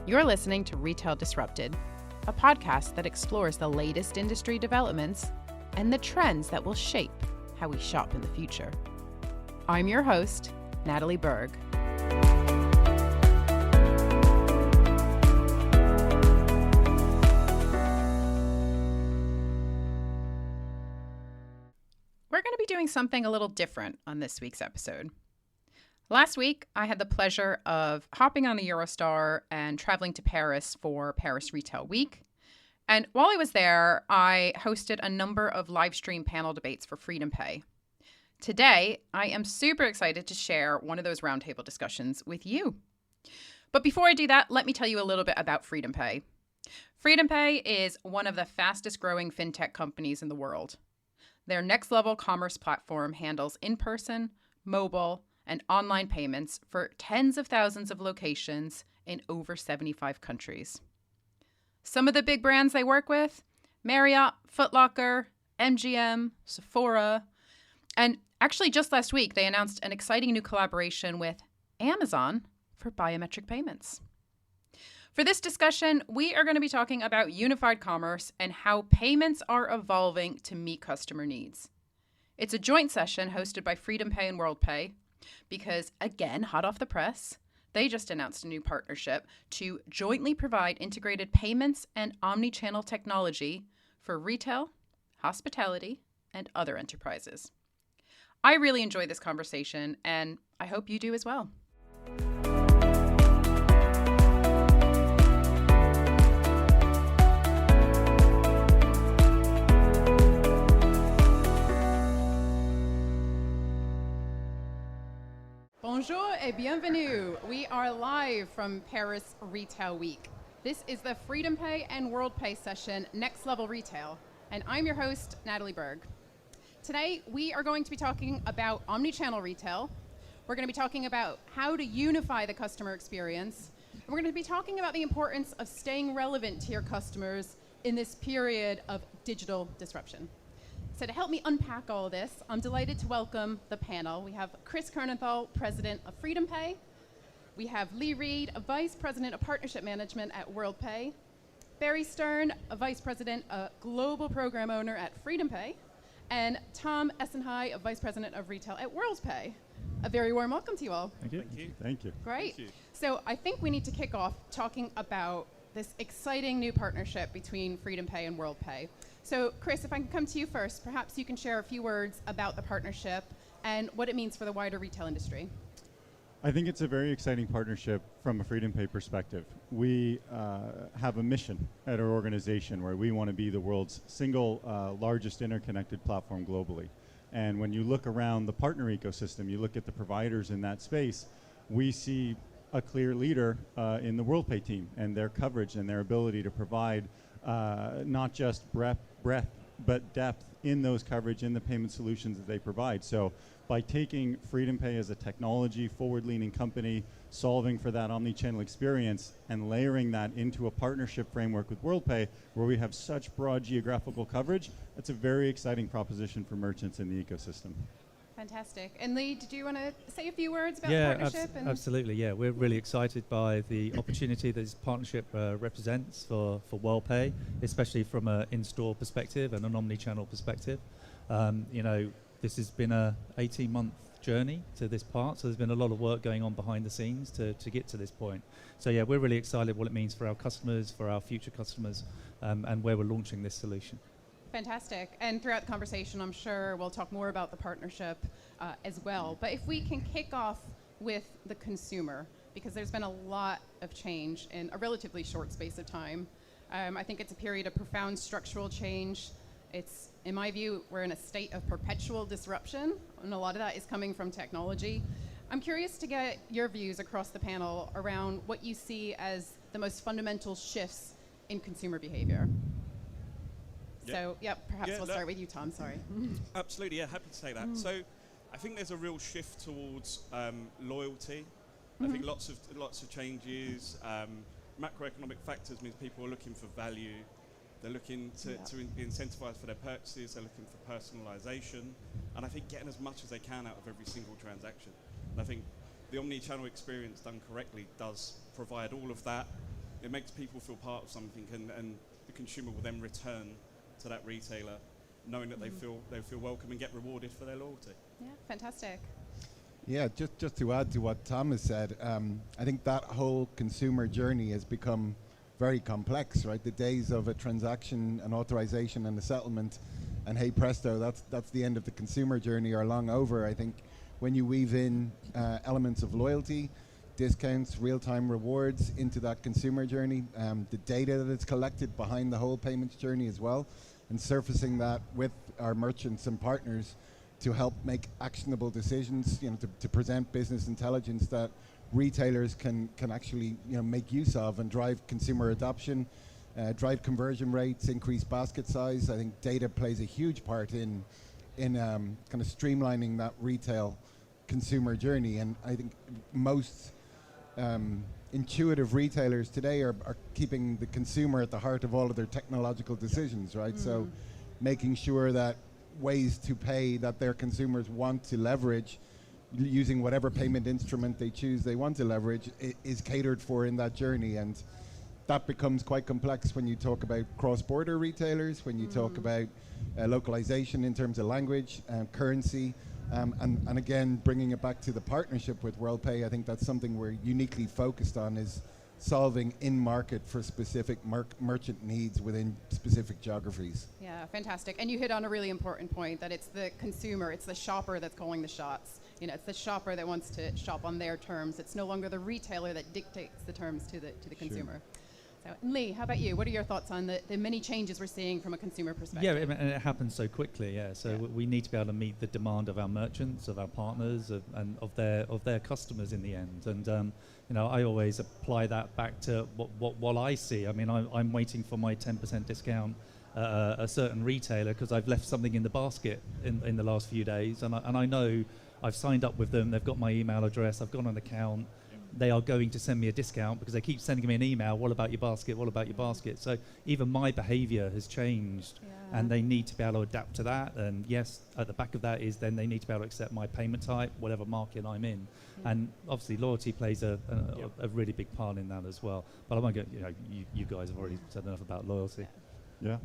You're listening to Retail Disrupted, a podcast that explores the latest industry developments and the trends that will shape how we shop in the future. I'm your host, Natalie Berg. We're going to be doing something a little different on this week's episode. Last week, I had the pleasure of hopping on the Eurostar and traveling to Paris for Paris Retail Week. And while I was there, I hosted a number of live stream panel debates for FreedomPay. Today, I am super excited to share one of those roundtable discussions with you. But before I do that, let me tell you a little bit about FreedomPay. FreedomPay is one of the fastest growing fintech companies in the world. Their next level commerce platform handles in-person, mobile, and online payments for tens of thousands of locations in over 75 countries. Some of the big brands they work with: Marriott, Foot Locker, MGM, Sephora, and actually just last week they announced an exciting new collaboration with Amazon for biometric payments. For this discussion, we are going to be talking about unified commerce and how payments are evolving to meet customer needs. It's a joint session hosted by FreedomPay and WorldPay because, again, hot off the press, they just announced a new partnership to jointly provide integrated payments and omni-channel technology for retail, hospitality, and other enterprises. I really enjoyed this conversation, and I hope you do as well. Bonjour et bienvenue. We are live from Paris Retail Week. This is the FreedomPay and WorldPay session, Next Level Retail, and I'm your host, Natalie Berg. Today, we are going to be talking about omni-channel retail. We're going to be talking about how to unify the customer experience. And we're going to be talking about the importance of staying relevant to your customers in this period of digital disruption. So to help me unpack all of this, I'm delighted to welcome the panel. We have Chris Kernethal, President of FreedomPay. We have Lee Reed, a Vice President of Partnership Management at WorldPay. Barry Stern, a Vice President, a Global Program Owner at FreedomPay. And Tom Essenhigh, a Vice President of Retail at WorldPay. A very warm welcome to you all. Thank you. Thank you. Thank you. Great. Thank you. So I think we need to kick off talking about this exciting new partnership between FreedomPay and WorldPay. So Chris, if I can come to you first, perhaps you can share a few words about the partnership and what it means for the wider retail industry. I think it's a very exciting partnership from a FreedomPay perspective. We have a mission at our organization where we want to be the world's single largest interconnected platform globally. And when you look around the partner ecosystem, you look at the providers in that space, we see a clear leader in the WorldPay team and their coverage and their ability to provide not just breadth, but depth in those coverage in the payment solutions that they provide. So by taking FreedomPay as a technology forward-leaning company, solving for that omni-channel experience and layering that into a partnership framework with WorldPay where we have such broad geographical coverage, that's a very exciting proposition for merchants in the ecosystem. Fantastic. And Lee, did you want to say a few words about the partnership? Absolutely. Yeah, we're really excited by the opportunity that this partnership represents for WorldPay, especially from an in-store perspective and an omni-channel perspective. This has been a 18-month journey to this part, so there's been a lot of work going on behind the scenes to get to this point. So yeah, we're really excited what it means for our customers, for our future customers, and where we're launching this solution. Fantastic. And throughout the conversation, I'm sure we'll talk more about the partnership as well. But if we can kick off with the consumer, because there's been a lot of change in a relatively short space of time. I think it's a period of profound structural change. It's, in my view, we're in a state of perpetual disruption, and a lot of that is coming from technology. I'm curious to get your views across the panel around what you see as the most fundamental shifts in consumer behavior. So, perhaps we'll start with you, Tom. Sorry. Absolutely, yeah, happy to say that. So, I think there's a real shift towards loyalty. I think lots of changes. Macroeconomic factors means people are looking for value. They're looking to be incentivized for their purchases. They're looking for personalization, and I think getting as much as they can out of every single transaction. And I think the omni-channel experience done correctly does provide all of that. it makes people feel part of something, and the consumer will then return to that retailer knowing that they feel welcome and get rewarded for their loyalty. Yeah, fantastic. Yeah, just to add to what Thomas said, I think that whole consumer journey has become very complex, right? The days of a transaction, an authorization and a settlement, and hey presto, that's the end of the consumer journey are long over. I think when you weave in elements of loyalty, discounts, real-time rewards into that consumer journey, the data that is collected behind the whole payments journey as well, and surfacing that with our merchants and partners to help make actionable decisions, to present business intelligence that retailers can actually make use of and drive consumer adoption, drive conversion rates, increase basket size. I think data plays a huge part in kind of streamlining that retail consumer journey. And I think most intuitive retailers today are keeping the consumer at the heart of all of their technological decisions, right? So making sure that ways to pay that their consumers want to leverage using whatever payment instrument they choose they want to leverage is catered for in that journey. And that becomes quite complex when you talk about cross-border retailers, when you talk about localization in terms of language and currency. And again, bringing it back to the partnership with WorldPay, I think that's something we're uniquely focused on, is solving in-market for specific merchant needs within specific geographies. Yeah, fantastic. And you hit on a really important point, that it's the consumer, it's the shopper that's calling the shots. It's the shopper that wants to shop on their terms. It's no longer the retailer that dictates the terms to the consumer. So, Lee, how about you? What are your thoughts on the many changes we're seeing from a consumer perspective? Yeah, and it happens so quickly. Yeah, so we need to be able to meet the demand of our merchants, of our partners, and of their customers in the end. And I always apply that back to what I see. I mean, I'm waiting for my 10% discount a certain retailer because I've left something in the basket in the last few days, and I know I've signed up with them. They've got my email address. I've got an account. They are going to send me a discount because they keep sending me an email. What about your basket? What about your basket? So even my behavior has changed, and they need to be able to adapt to that. And yes, at the back of that is then they need to be able to accept my payment type, whatever market I'm in. And obviously loyalty plays a really big part in that as well. But I won't go, you guys have already said enough about loyalty. Yeah.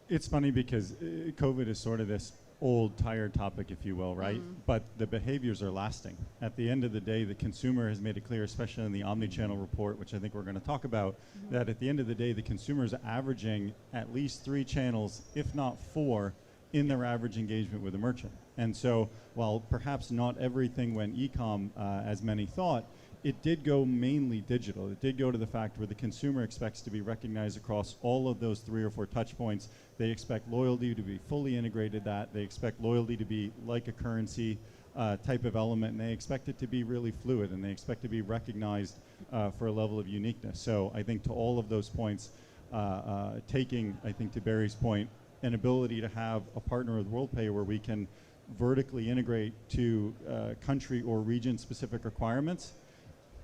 It's funny because COVID is sort of this old, tired topic, if you will, right? But the behaviors are lasting. At the end of the day, the consumer has made it clear, especially in the omni-channel report, which I think we're going to talk about, that at the end of the day, the consumer is averaging at least 3 channels, if not 4, in their average engagement with a merchant. And so, while perhaps not everything went e-com as many thought, it did go mainly digital. It did go to the fact where the consumer expects to be recognized across all of those 3 or 4 touch points. They expect loyalty to be fully integrated, that they expect loyalty to be like a currency type of element, and they expect it to be really fluid, and they expect to be recognized for a level of uniqueness. So I think to all of those points, taking, I think to Barry's point, an ability to have a partner with WorldPay where we can vertically integrate to country or region specific requirements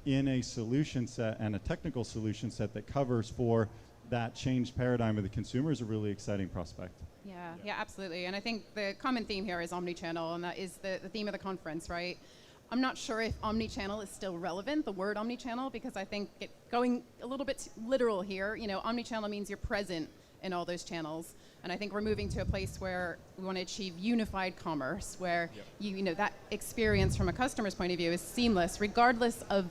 in a solution set and a technical solution set that covers for that changed paradigm of the consumer is a really exciting prospect. Yeah, absolutely. And I think the common theme here is omnichannel, and that is the theme of the conference, right? I'm not sure if omnichannel is still relevant, the word omnichannel, because I think going a little bit literal here, omnichannel means you're present in all those channels. And I think we're moving to a place where we want to achieve unified commerce, where that experience from a customer's point of view is seamless, regardless of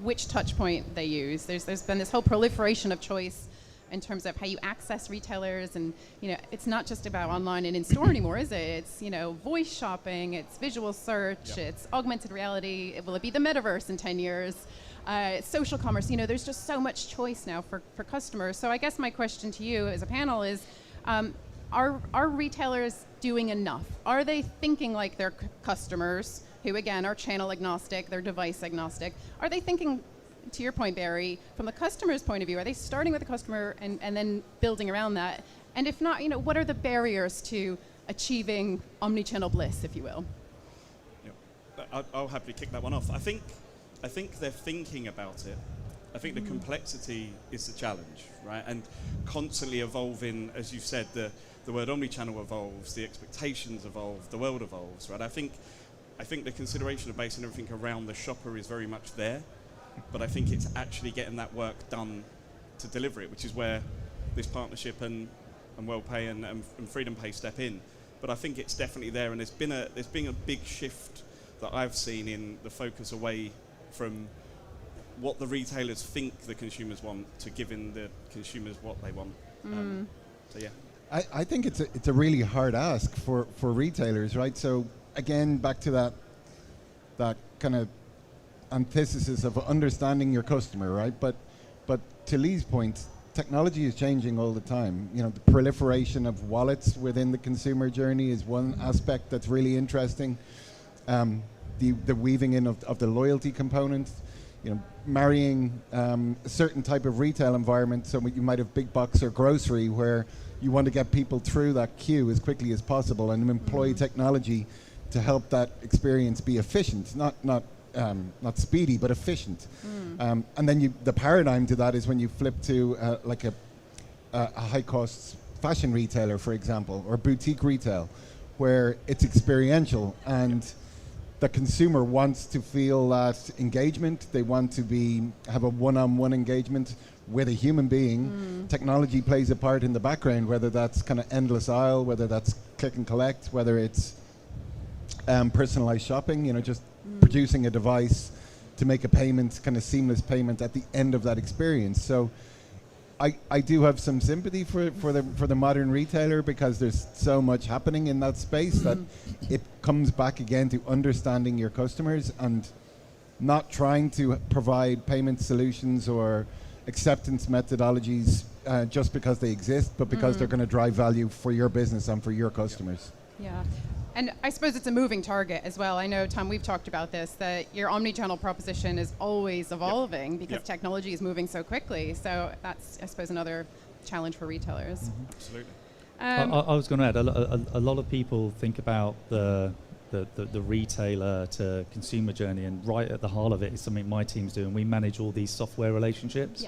which touch point they use. There's been this whole proliferation of choice in terms of how you access retailers, and it's not just about online and in store anymore, is it? It's voice shopping, it's visual search, it's augmented reality. Will it be the metaverse in 10 years? Social commerce. There's just so much choice now for customers. So I guess my question to you as a panel is, are retailers doing enough? Are they thinking like their customers, who again are channel agnostic, they're device agnostic? Are they thinking, to your point, Barry, from the customer's point of view, are they starting with the customer and then building around that? And if not, what are the barriers to achieving omnichannel bliss, if you will? I'll happily kick that one off. I think they're thinking about it. I think the complexity is the challenge, right? And constantly evolving, as you've said, the word omnichannel evolves, the expectations evolve, the world evolves, right? I think the consideration of basing everything around the shopper is very much there. but I think it's actually getting that work done to deliver it, which is where this partnership and WellPay and Freedom Pay step in. But I think it's definitely there, and there's been a big shift that I've seen in the focus away from what the retailers think the consumers want to giving the consumers what they want. So yeah. I think it's a really hard ask for retailers, right? So again, back to that kind of antithesis of understanding your customer, right? But to Lee's point, technology is changing all the time. You know, the proliferation of wallets within the consumer journey is one aspect that's really interesting. The weaving in of the loyalty component, you know, marrying a certain type of retail environment. So you might have big box or grocery where you want to get people through that queue as quickly as possible and employ technology to help that experience be efficient, not speedy, but efficient. And then the paradigm to that is when you flip to like a high-cost fashion retailer, for example, or boutique retail, where it's experiential and the consumer wants to feel that engagement. They want to have a one-on-one engagement with a human being. Technology plays a part in the background, whether that's kind of endless aisle, whether that's click and collect, whether it's personalized shopping, you know, just producing a device to make a payment, kind of seamless payment at the end of that experience. So I do have some sympathy for the modern retailer, because there's so much happening in that space that it comes back again to understanding your customers and not trying to provide payment solutions or acceptance methodologies just because they exist, but because they're going to drive value for your business and for your customers. Yeah. And I suppose it's a moving target as well. I know, Tom, we've talked about this, that your omni-channel proposition is always evolving because technology is moving so quickly. So that's, I suppose, another challenge for retailers. Absolutely. I was going to add, a lot of people think about the retailer to consumer journey, and right at the heart of it is something my team's doing. We manage all these software relationships.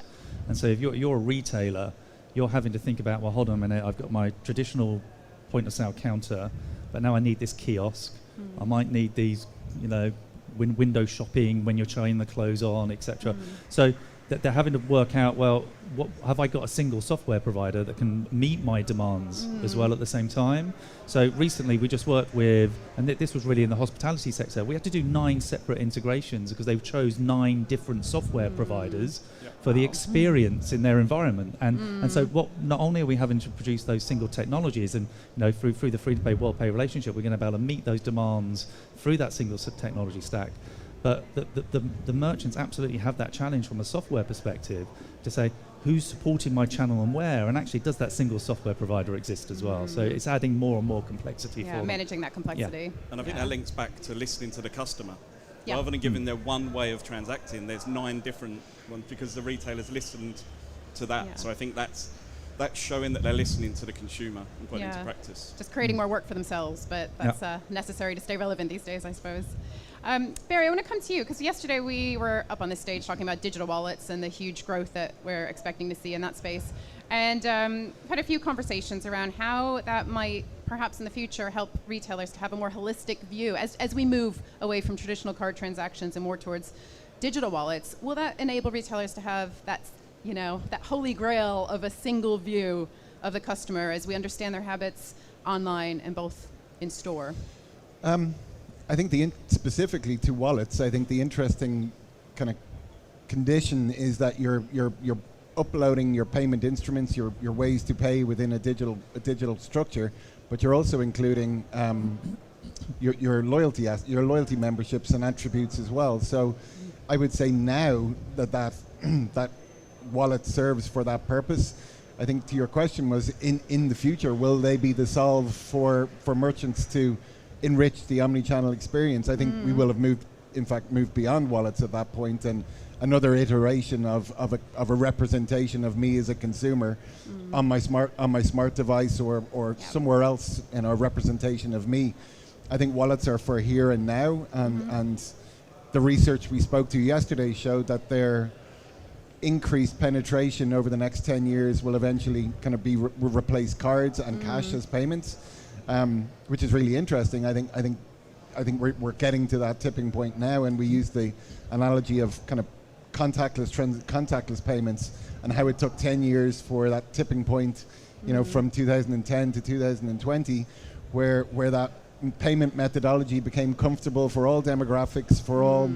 And so if you're a retailer, you're having to think about, well, hold on a minute, I've got my traditional point of sale counter, but now I need this kiosk. I might need these, you know, window shopping when you're trying the clothes on, etc. So they're having to work out, well, what have I got a single software provider that can meet my demands as well at the same time? So recently we just worked with, and this was really in the hospitality sector, we had to do 9 separate integrations because they chose 9 different software providers for the experience in their environment. And so what, not only are we having to produce those single technologies, and you know, through the Freedom Pay, WellPay relationship, we're going to be able to meet those demands through that single technology stack. But the merchants absolutely have that challenge from a software perspective to say, who's supporting my channel and where? And actually, does that single software provider exist as well? So it's adding more and more complexity for them. Managing that complexity. And I think that links back to listening to the customer. Rather than giving their one way of transacting, there's 9 different ones because the retailers listened to that. So I think that's showing that they're listening to the consumer and putting it into practice. Just creating more work for themselves, but that's necessary to stay relevant these days, I suppose. Barry, I want to come to you, because yesterday we were up on this stage talking about digital wallets and the huge growth that we're expecting to see in that space. And had a few conversations around how that might, perhaps in the future, help retailers to have a more holistic view. As we move away from traditional card transactions and more towards digital wallets, will that enable retailers to have that, you know, that holy grail of a single view of the customer as we understand their habits online and both in store? I think specifically to wallets, I think the interesting kind of condition is that you're uploading your payment instruments, your ways to pay within a digital structure, but you're also including your loyalty memberships and attributes as well. So I would say now that wallet serves for that purpose. I think to your question was, in the future, will they be the solve for merchants to enrich the omni-channel experience? I think we will have moved beyond wallets at that point, and another iteration of a representation of me as a consumer on my smart device or somewhere else in a representation of me. I think wallets are for here and now, and the research we spoke to yesterday showed that their increased penetration over the next 10 years will eventually kind of replace cards and cash as payments. Which is really interesting. I think we're getting to that tipping point now, and we use the analogy of kind of contactless payments, and how it took 10 years for that tipping point, from 2010 to 2020, where that payment methodology became comfortable for all demographics, for all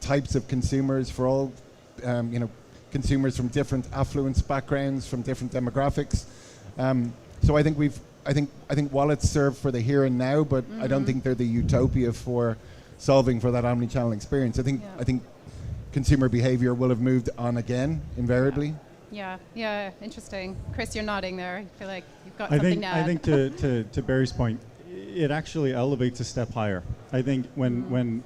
types of consumers, for all consumers from different affluence backgrounds, from different demographics. So I think wallets serve for the here and now, but I don't think they're the utopia for solving for that omni-channel experience. I think consumer behavior will have moved on again, invariably. Yeah, interesting. Chris, you're nodding there. I feel like you've got something to add. I think to Barry's point, it actually elevates a step higher. I think when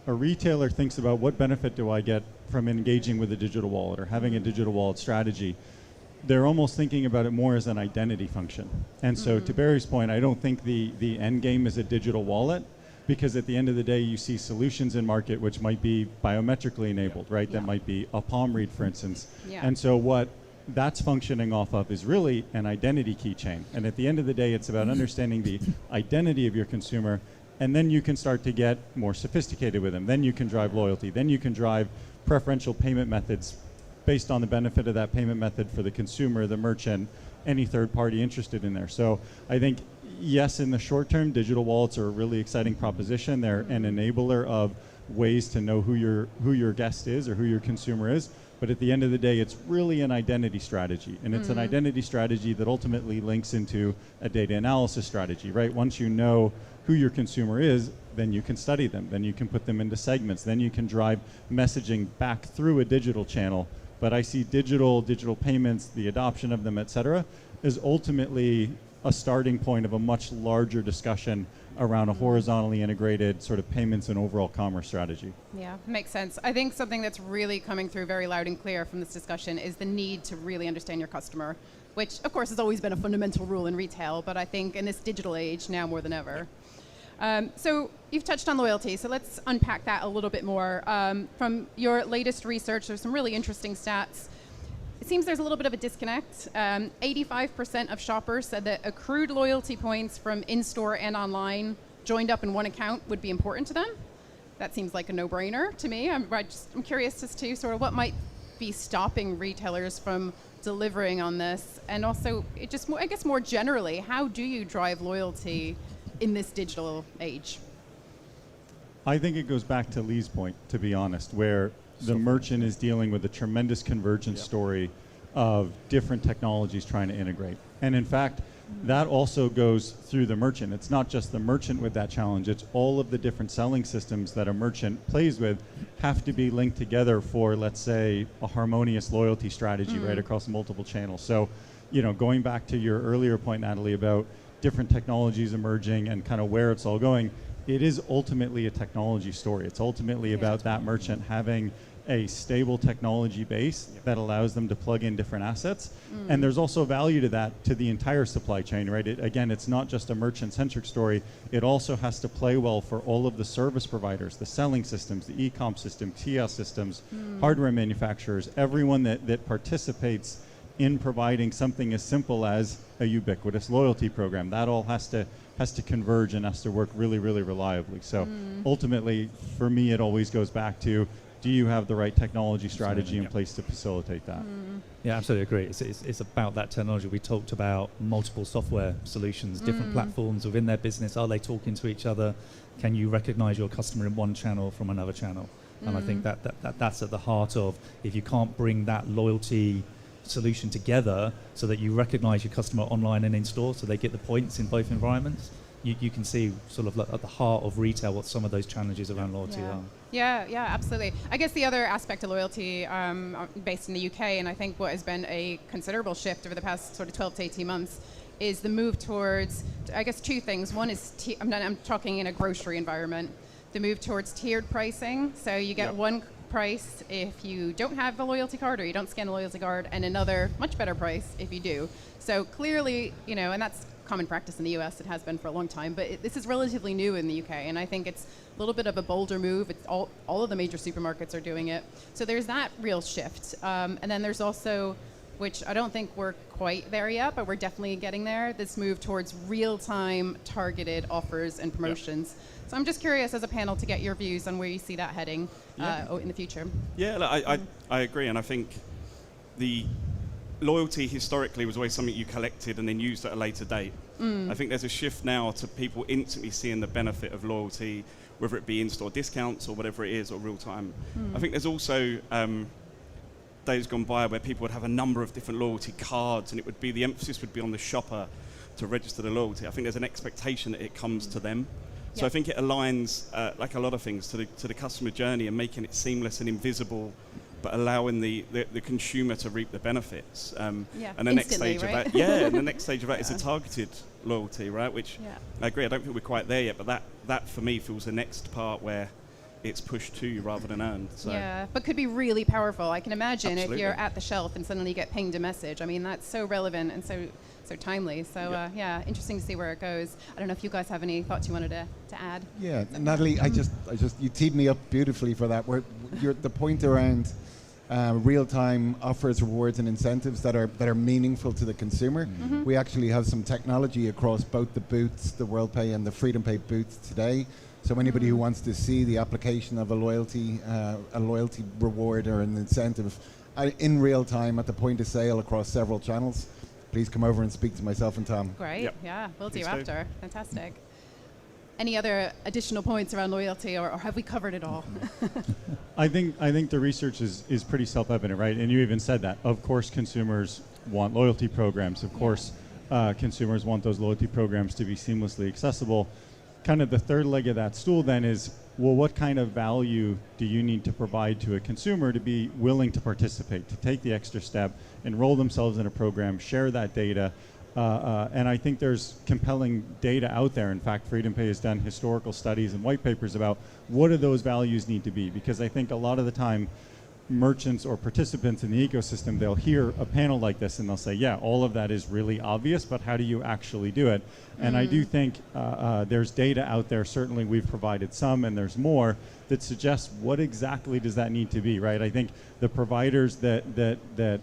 a retailer thinks about what benefit do I get from engaging with a digital wallet or having a digital wallet strategy, they're almost thinking about it more as an identity function. And so to Barry's point, I don't think the end game is a digital wallet, because at the end of the day, you see solutions in market which might be biometrically enabled, right? That might be a palm read, for instance. And so what that's functioning off of is really an identity keychain. And at the end of the day, it's about understanding the identity of your consumer, and then you can start to get more sophisticated with them. Then you can drive loyalty. Then you can drive preferential payment methods based on the benefit of that payment method for the consumer, the merchant, any third party interested in there. So I think, yes, in the short term, digital wallets are a really exciting proposition. They're an enabler of ways to know who your guest is or who your consumer is. But at the end of the day, it's really an identity strategy. And it's an identity strategy that ultimately links into a data analysis strategy, right? Once you know who your consumer is, then you can study them. Then you can put them into segments. Then you can drive messaging back through a digital channel. But I see digital payments, the adoption of them, et cetera, is ultimately a starting point of a much larger discussion around a horizontally integrated sort of payments and overall commerce strategy. Yeah, makes sense. I think something that's really coming through very loud and clear from this discussion is the need to really understand your customer, which of course has always been a fundamental rule in retail, but I think in this digital age now more than ever. So you've touched on loyalty, so let's unpack that a little bit more. From your latest research, there's some really interesting stats. It seems there's a little bit of a disconnect. 85% of shoppers said that accrued loyalty points from in-store and online joined up in one account would be important to them. That seems like a no-brainer to me. I'm curious as to sort of what might be stopping retailers from delivering on this, and also I guess more generally, how do you drive loyalty in this digital age? I think it goes back to Lee's point, to be honest, where the merchant is dealing with a tremendous convergence story of different technologies trying to integrate. And in fact, that also goes through the merchant. It's not just the merchant with that challenge, it's all of the different selling systems that a merchant plays with have to be linked together for, let's say, a harmonious loyalty strategy right across multiple channels. So, going back to your earlier point, Natalie, about different technologies emerging and kind of where it's all going, it is ultimately a technology story. It's ultimately about that merchant having a stable technology base that allows them to plug in different assets. And there's also value to that, to the entire supply chain, right? Again, it's not just a merchant-centric story. It also has to play well for all of the service providers, the selling systems, the e-com system, kiosk systems, hardware manufacturers, everyone that participates in providing something as simple as a ubiquitous loyalty program. That all has to converge and has to work really, really reliably. So ultimately, for me, it always goes back to, do you have the right technology strategy in place to facilitate that? Yeah, absolutely agree. It's about that technology. We talked about multiple software solutions, different platforms within their business. Are they talking to each other? Can you recognize your customer in one channel from another channel? And I think that's at the heart of, if you can't bring that loyalty solution together so that you recognize your customer online and in store so they get the points in both environments, you can see sort of at the heart of retail what some of those challenges around loyalty are. Yeah, absolutely. I guess the other aspect of loyalty, based in the UK, and I think what has been a considerable shift over the past sort of 12 to 18 months, is the move towards, I guess, two things. One is, I'm talking in a grocery environment, the move towards tiered pricing. So you get one price if you don't have a loyalty card or you don't scan a loyalty card, and another much better price if you do. So clearly, and that's common practice in the US. It has been for a long time, but this is relatively new in the UK, and I think it's a little bit of a bolder move. It's all of the major supermarkets are doing it. So there's that real shift. And then there's also which I don't think we're quite there yet, but we're definitely getting there. This move towards real-time targeted offers and promotions. So I'm just curious as a panel to get your views on where you see that heading in the future. Yeah, look, I agree, and I think the loyalty historically was always something you collected and then used at a later date. I think there's a shift now to people instantly seeing the benefit of loyalty, whether it be in-store discounts or whatever it is, or real-time. I think there's also days gone by where people would have a number of different loyalty cards, and the emphasis would be on the shopper to register the loyalty. I think there's an expectation that it comes to them. So I think it aligns, like a lot of things, to the customer journey and making it seamless and invisible, but allowing the consumer to reap the benefits. And the next stage of that, and the next stage of that is a targeted loyalty, right? Which I agree, I don't think we're quite there yet, but that for me feels the next part where it's pushed to you rather than earned. So. Yeah, but could be really powerful. I can imagine Absolutely. if you're at the shelf and suddenly you get pinged a message. I mean, that's so relevant and so timely. So interesting to see where it goes. I don't know if you guys have any thoughts you wanted to add. Yeah, Natalie, I just you teed me up beautifully for that. The point around real-time offers, rewards, and incentives that are meaningful to the consumer. We actually have some technology across both the booths, the WorldPay and the FreedomPay booths today. So anybody who wants to see the application of a loyalty reward or an incentive in real time at the point of sale across several channels, please come over and speak to myself and Tom. Great, Yep. yeah, we'll do Please do. after. Fantastic. Any other additional points around loyalty, or have we covered it all? I think the research is pretty self-evident, right? And you even said that. Of course, consumers want loyalty programs. Of course, consumers want those loyalty programs to be seamlessly accessible. Kind of the third leg of that stool then is, well, what kind of value do you need to provide to a consumer to be willing to participate, to take the extra step, enroll themselves in a program, share that data? And I think there's compelling data out there. In fact, FreedomPay has done historical studies and white papers about what do those values need to be, because I think a lot of the time merchants or participants in the ecosystem, they'll hear a panel like this and they'll say, yeah, all of that is really obvious, but how do you actually do it? And I do think there's data out there, certainly we've provided some and there's more, that suggests what exactly does that need to be, right? I think the providers that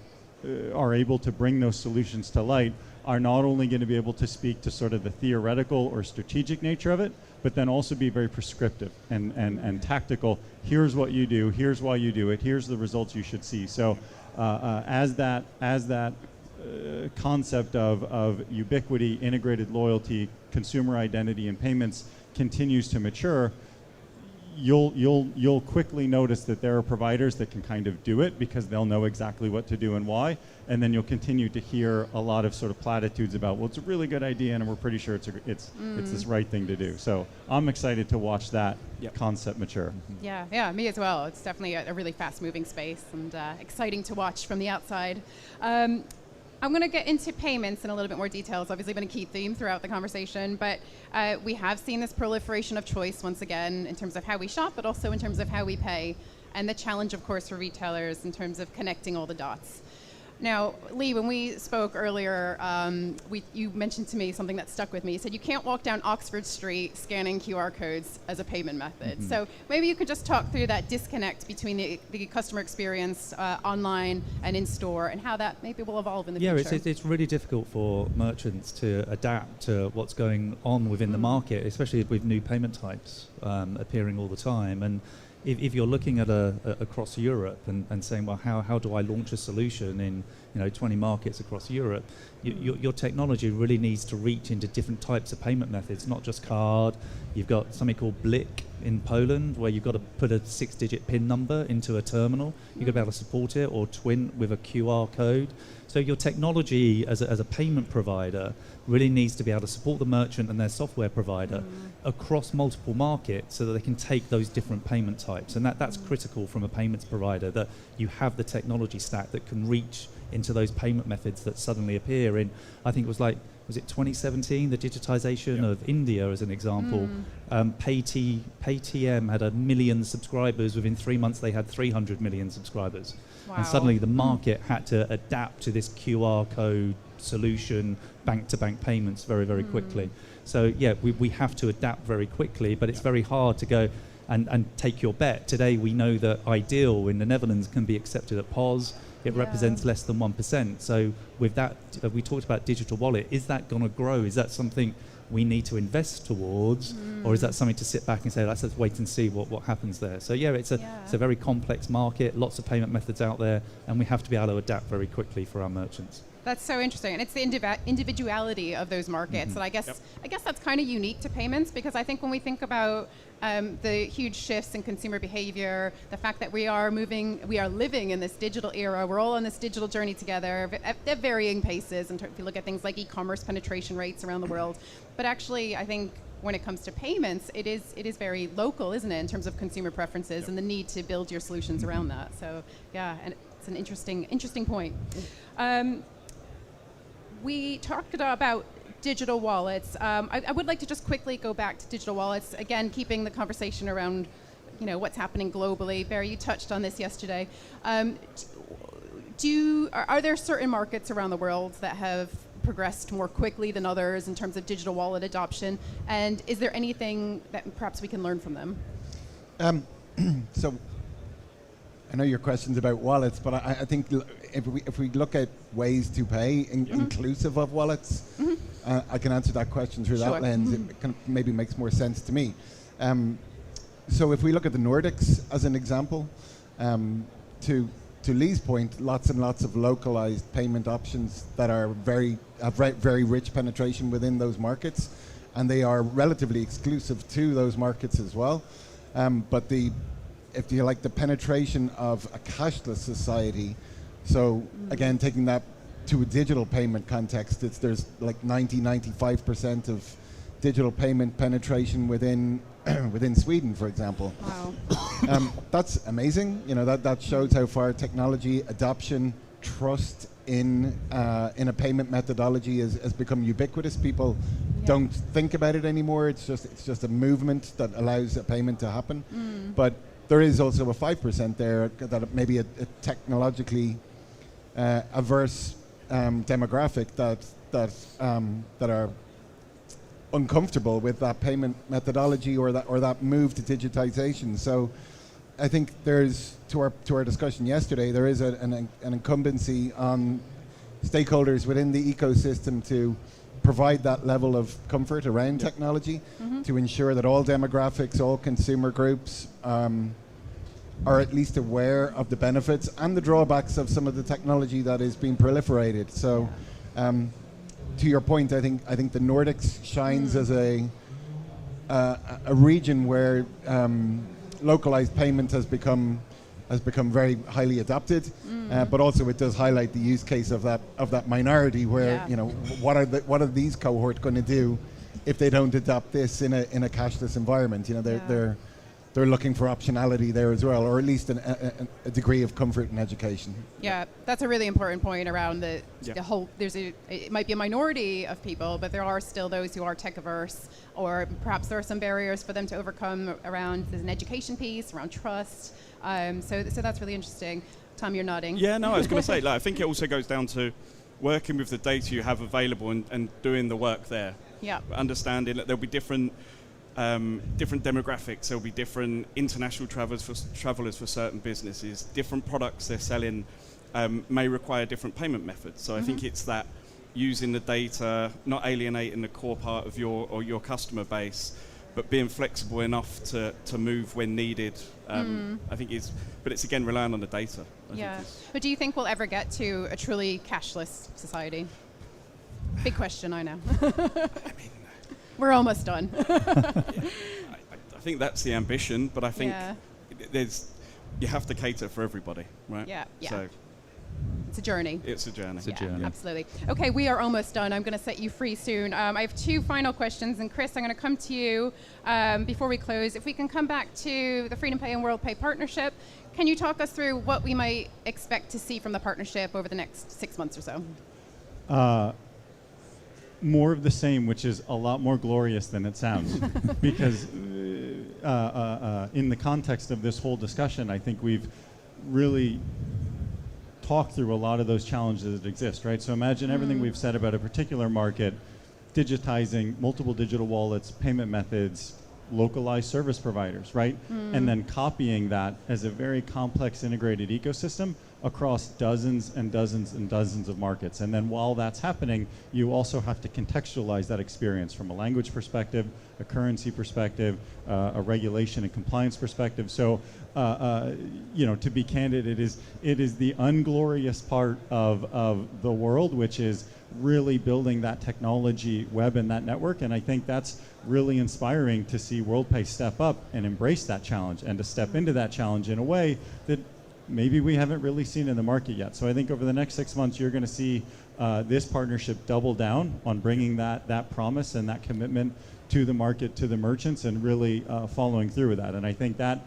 are able to bring those solutions to light are not only going to be able to speak to sort of the theoretical or strategic nature of it, but then also be very prescriptive and tactical. Here's what you do, here's why you do it, here's the results you should see. So as that concept of ubiquity, integrated loyalty, consumer identity, and payments continues to mature, you'll quickly notice that there are providers that can kind of do it because they'll know exactly what to do and why, and then you'll continue to hear a lot of sort of platitudes about, well, it's a really good idea and we're pretty sure it's this right thing to do. So I'm excited to watch that concept mature. Yeah, me as well. It's definitely a really fast-moving space and exciting to watch from the outside. I'm going to get into payments in a little bit more detail. It's obviously been a key theme throughout the conversation, but we have seen this proliferation of choice once again in terms of how we shop, but also in terms of how we pay, and the challenge, of course, for retailers in terms of connecting all the dots. Now, Lee, when we spoke earlier, you mentioned to me something that stuck with me. You said you can't walk down Oxford Street scanning QR codes as a payment method. So maybe you could just talk through that disconnect between the customer experience online and in-store, and how that maybe will evolve in the future. Yeah, it's really difficult for merchants to adapt to what's going on within the market, especially with new payment types appearing all the time. And if you're looking at across Europe and saying, well, how do I launch a solution in 20 markets across Europe, your technology really needs to reach into different types of payment methods, not just card. You've got something called BLIK in Poland, where you've got to put a 6-digit PIN number into a terminal. You've got to be able to support it, or Twint with a QR code. So your technology as a payment provider really needs to be able to support the merchant and their software provider across multiple markets so that they can take those different payment types. And that's critical from a payments provider, that you have the technology stack that can reach into those payment methods that suddenly appear in, I think it was it 2017, the digitization of India as an example. Paytm had 1 million subscribers. Within 3 months they had 300 million subscribers. Wow. And suddenly the market had to adapt to this QR code solution, bank-to-bank payments very, very quickly. So yeah, we have to adapt very quickly, but it's very hard to go, and take your bet. Today we know that Ideal in the Netherlands can be accepted at POS. It represents less than 1%. So with that, we talked about digital wallet. Is that going to grow? Is that something we need to invest towards, or is that something to sit back and say, let's wait and see what happens there? So it's a very complex market, lots of payment methods out there, and we have to be able to adapt very quickly for our merchants. That's so interesting, and it's the individuality of those markets, and I guess that's kind of unique to payments, because I think when we think about the huge shifts in consumer behavior, the fact that we are living in this digital era, we're all on this digital journey together at varying paces. And if you look at things like e-commerce penetration rates around the world, but actually, I think when it comes to payments, it is very local, isn't it, in terms of consumer preferences and the need to build your solutions around that. So and it's an interesting point. We talked about digital wallets. I would like to just quickly go back to digital wallets, again, keeping the conversation around, what's happening globally. Barry, you touched on this yesterday. Are there certain markets around the world that have progressed more quickly than others in terms of digital wallet adoption? And is there anything that perhaps we can learn from them? So I know your question's about wallets, but I think if we look at ways to pay inclusive of wallets, I can answer that question through that lens. It maybe makes more sense to me. So if we look at the Nordics as an example, to Lee's point, lots and lots of localized payment options that have very rich penetration within those markets, and they are relatively exclusive to those markets as well. But if you like, the penetration of a cashless society, so again, taking that to a digital payment context, there's like 95% of digital payment penetration within Sweden, for example. Wow. That's amazing. That shows how far technology adoption, trust in a payment methodology has become ubiquitous. People don't think about it anymore. It's just a movement that allows a payment to happen. But there is also a 5% there that maybe a technologically averse demographic that are uncomfortable with that payment methodology or that move to digitization. So I think there's, to our discussion yesterday, there is an incumbency on stakeholders within the ecosystem to provide that level of comfort around technology, to ensure that all demographics, all consumer groups are at least aware of the benefits and the drawbacks of some of the technology that is being proliferated. So to your point, I think the Nordics shines as a region where localized payment has become very highly adopted, but also it does highlight the use case of that minority where what are these cohort going to do if they don't adopt this in a cashless environment? They're looking for optionality there as well, or at least a degree of comfort in education. Yeah, that's a really important point around the whole. It might be a minority of people, but there are still those who are tech averse, or perhaps there are some barriers for them to overcome around. There's an education piece around trust. So that's really interesting. Tom, you're nodding. Yeah, no, I was going to say, I think it also goes down to working with the data you have available and doing the work there. Yeah. Understanding that there'll be different demographics, there'll be different international travelers for certain businesses, different products they're selling may require different payment methods. So I think it's that using the data, not alienating the core part of your customer base, but being flexible enough to move when needed. I think it's again relying on the data. But do you think we'll ever get to a truly cashless society? Big question, I know. We're almost done. I think that's the ambition, but I think you have to cater for everybody, right? Yeah. So it's a journey. It's a journey. Absolutely. Okay, we are almost done. I'm going to set you free soon. I have two final questions, and Chris, I'm going to come to you before we close. If we can come back to the FreedomPay and WorldPay partnership, can you talk us through what we might expect to see from the partnership over the next 6 months or so? More of the same, which is a lot more glorious than it sounds. Because in the context of this whole discussion, I think we've really talked through a lot of those challenges that exist, right? So imagine everything we've said about a particular market, digitizing multiple digital wallets, payment methods, localized service providers, right? And then copying that as a very complex integrated ecosystem across dozens and dozens and dozens of markets. And then while that's happening, you also have to contextualize that experience from a language perspective, a currency perspective, a regulation and compliance perspective. So, to be candid, it is the unglorious part of the world, which is really building that technology web and that network. And I think that's really inspiring to see WorldPay step up and embrace that challenge and to step into that challenge in a way that maybe we haven't really seen in the market yet. So I think over the next 6 months, you're going to see this partnership double down on bringing that promise and that commitment to the market, to the merchants, and really following through with that. And I think that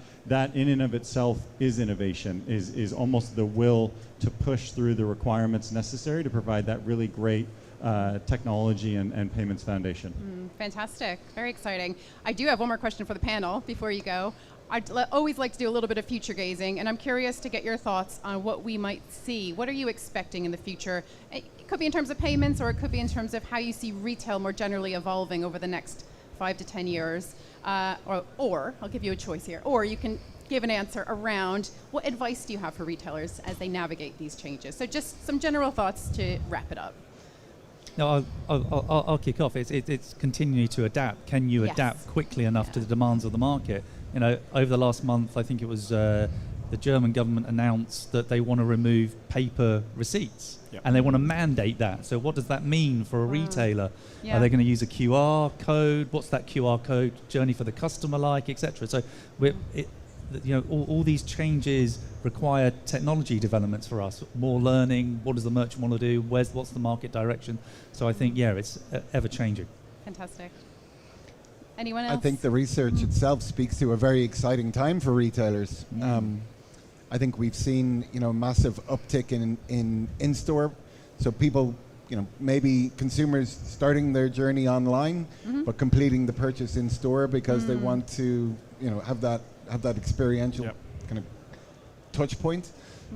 in and of itself is innovation, is almost the will to push through the requirements necessary to provide that really great technology and payments foundation. Fantastic. Very exciting. I do have one more question for the panel before you go. I'd always like to do a little bit of future gazing, and I'm curious to get your thoughts on what we might see. What are you expecting in the future? It could be in terms of payments, or it could be in terms of how you see retail more generally evolving over the next 5 to 10 years. Or I'll give you a choice here. Or you can give an answer around what advice do you have for retailers as they navigate these changes? So just some general thoughts to wrap it up. No, I'll kick off. It's continuing to adapt. Can you adapt quickly enough to the demands of the market? Over the last month, I think it was the German government announced that they want to remove paper receipts, and they want to mandate that. So what does that mean for a retailer? Are they going to use a QR code? What's that QR code journey for the customer like, etc.? So all these changes require technology developments for us, more learning. What does the merchant want to do? What's the market direction? So I think, it's ever changing. Fantastic. Anyone else? I think the research itself speaks to a very exciting time for retailers. I think we've seen, massive uptick in store. So people, maybe consumers starting their journey online, but completing the purchase in store because they want to, have that experiential kind of touch point.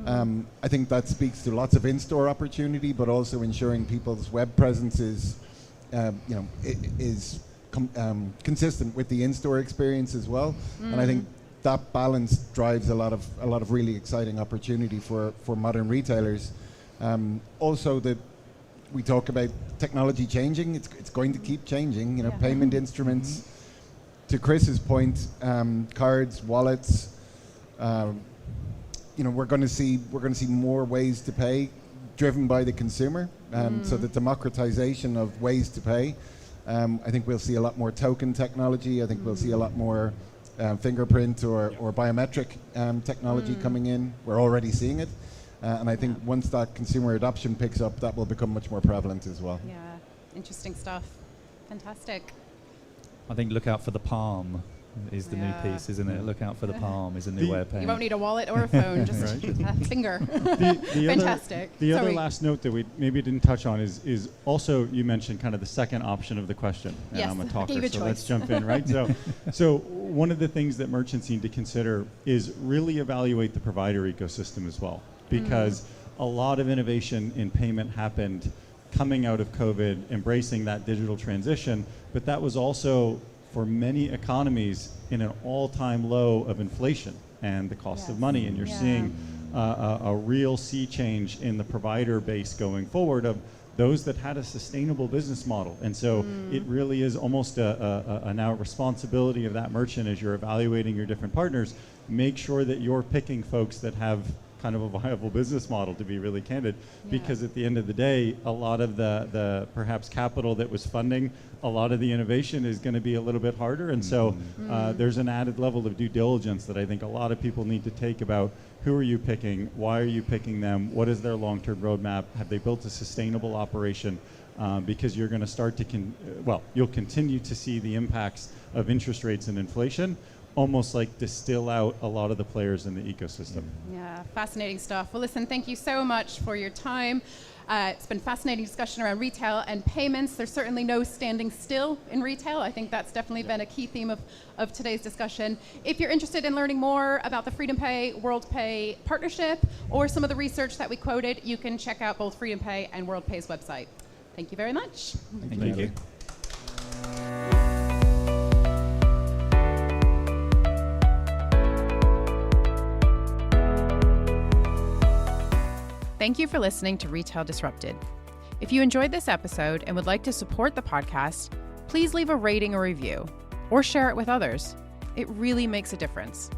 I think that speaks to lots of in-store opportunity, but also ensuring people's web presence is consistent with the in-store experience as well. And I think that balance drives a lot of really exciting opportunity for modern retailers. Also, that we talk about technology changing. It's going to keep changing. Payment instruments. To Chris's point, cards, wallets. We're going to see more ways to pay, driven by the consumer. So the democratization of ways to pay. I think we'll see a lot more token technology. I think we'll see a lot more fingerprint or biometric technology coming in. We're already seeing it. And I think once that consumer adoption picks up, that will become much more prevalent as well. Yeah, interesting stuff. Fantastic. I think look out for the palm is the new piece, isn't it? Look out for the palm is a new way of paying. You won't need a wallet or a phone, just a finger. Fantastic. The other last note that we maybe didn't touch on is also, you mentioned kind of the second option of the question. And yes, I'm a talker, I gave you a so choice. let's jump in, right? So one of the things that merchants need to consider is really evaluate the provider ecosystem as well, because a lot of innovation in payment happened coming out of COVID, embracing that digital transition, but that was also for many economies in an all-time low of inflation and the cost of money. And you're seeing a real sea change in the provider base going forward of those that had a sustainable business model. And so it really is almost a now responsibility of that merchant as you're evaluating your different partners, make sure that you're picking folks that have kind of a viable business model, to be really candid, because at the end of the day, a lot of the perhaps capital that was funding a lot of the innovation is going to be a little bit harder. And so there's an added level of due diligence that I think a lot of people need to take about who are you picking, why are you picking them, what is their long-term roadmap, have they built a sustainable operation, because you're going to start to, you'll continue to see the impacts of interest rates and inflation almost like distill out a lot of the players in the ecosystem. Yeah, fascinating stuff. Well, listen, thank you so much for your time. It's been a fascinating discussion around retail and payments. There's certainly no standing still in retail. I think that's definitely been a key theme of today's discussion. If you're interested in learning more about the FreedomPay WorldPay partnership or some of the research that we quoted, you can check out both FreedomPay and WorldPay's website. Thank you very much. Thank you. Thank you for listening to Retail Disrupted. If you enjoyed this episode and would like to support the podcast, please leave a rating or review or share it with others. It really makes a difference.